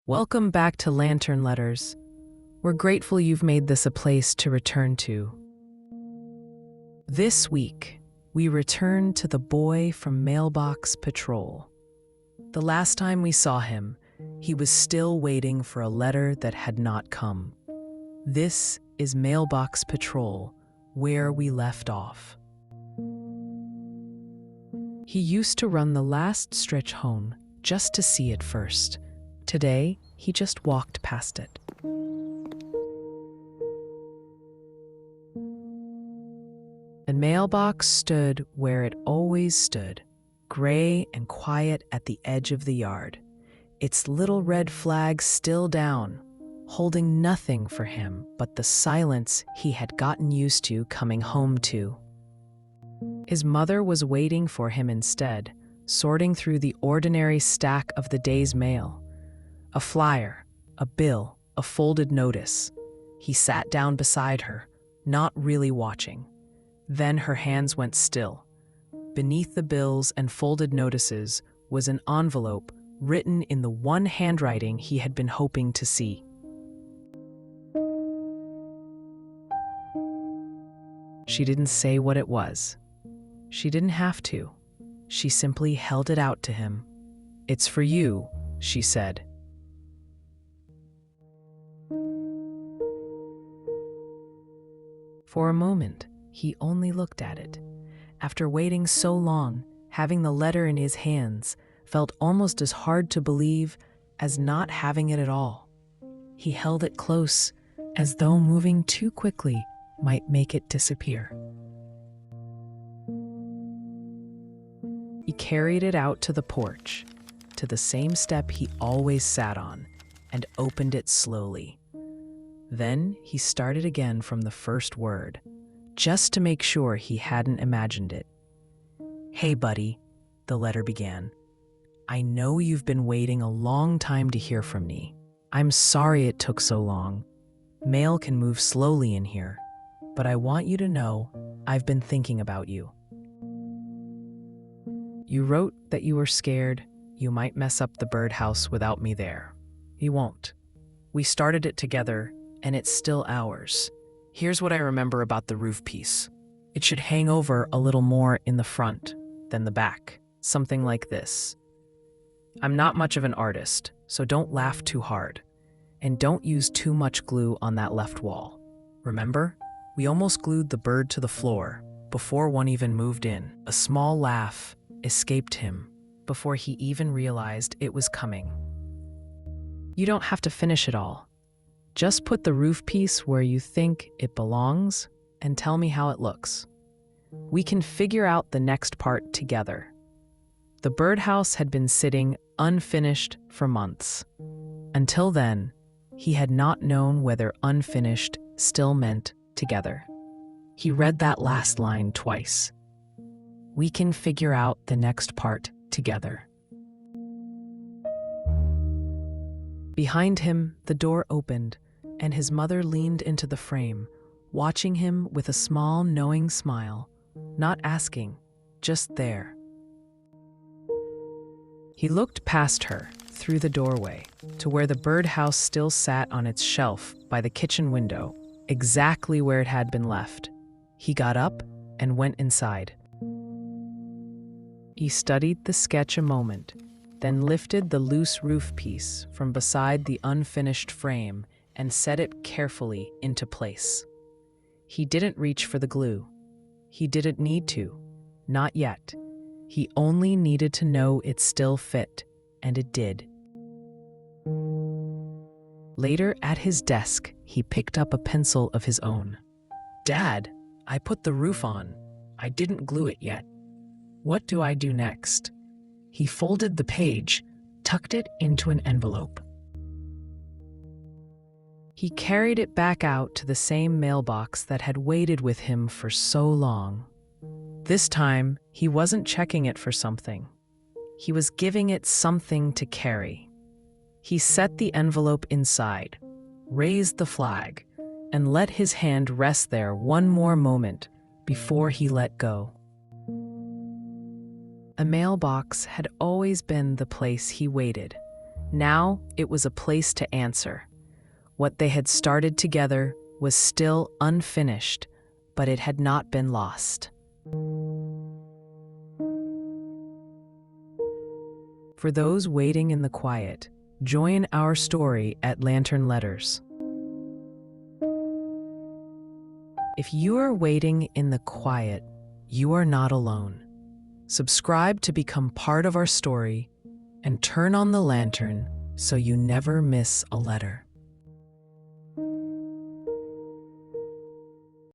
Welcome back to Lantern Letters. We're grateful you've made this a place to return to. This week, we return to the boy from Mailbox Patrol. The last time we saw him, he was still waiting for a letter that had not come. This is Mailbox Patrol, where we left off. He used to run the last stretch home just to see it first. Today, he just walked past it. The mailbox stood where it always stood, gray and quiet at the edge of the yard, its little red flag still down, holding nothing for him but the silence he had gotten used to coming home to. His mother was waiting for him instead, sorting through the ordinary stack of the day's mail. A flyer, a bill, a folded notice. He sat down beside her, not really watching. Then her hands went still. Beneath the bills and folded notices was an envelope written in the one handwriting he had been hoping to see. She didn't say what it was. She didn't have to. She simply held it out to him. "It's for you," she said. For a moment, he only looked at it. After waiting so long, having the letter in his hands felt almost as hard to believe as not having it at all. He held it close, as though moving too quickly might make it disappear. He carried it out to the porch, to the same step he always sat on, and opened it slowly. Then he started again from the first word, just to make sure he hadn't imagined it. "Hey, buddy," the letter began. "I know you've been waiting a long time to hear from me. I'm sorry it took so long. Mail can move slowly in here, but I want you to know I've been thinking about you. You wrote that you were scared you might mess up the birdhouse without me there. You won't. We started it together, and it's still ours. Here's what I remember about the roof piece. It should hang over a little more in the front than the back, something like this. I'm not much of an artist, so don't laugh too hard. And don't use too much glue on that left wall. Remember? We almost glued the bird to the floor before one even moved in." A small laugh escaped him before he even realized it was coming. "You don't have to finish it all. Just put the roof piece where you think it belongs and tell me how it looks. We can figure out the next part together." The birdhouse had been sitting unfinished for months. Until then, he had not known whether unfinished still meant together. He read that last line twice. We can figure out the next part together. Behind him, the door opened, and his mother leaned into the frame, watching him with a small, knowing smile, not asking, just there. He looked past her, through the doorway, to where the birdhouse still sat on its shelf by the kitchen window, exactly where it had been left. He got up and went inside. He studied the sketch a moment, then lifted the loose roof piece from beside the unfinished frame and set it carefully into place. He didn't reach for the glue. He didn't need to. Not yet. He only needed to know it still fit, and it did. Later, at his desk, he picked up a pencil of his own. "Dad, I put the roof on. I didn't glue it yet. What do I do next?" He folded the page, tucked it into an envelope. He carried it back out to the same mailbox that had waited with him for so long. This time, he wasn't checking it for something. He was giving it something to carry. He set the envelope inside, raised the flag, and let his hand rest there one more moment before he let go. A mailbox had always been the place he waited, Now it was a place to answer. What they had started together was still unfinished, but it had not been lost. For those waiting in the quiet, join our story at Lantern Letters. If you are waiting in the quiet, you are not alone. Subscribe to become part of our story and turn on the lantern so you never miss a letter.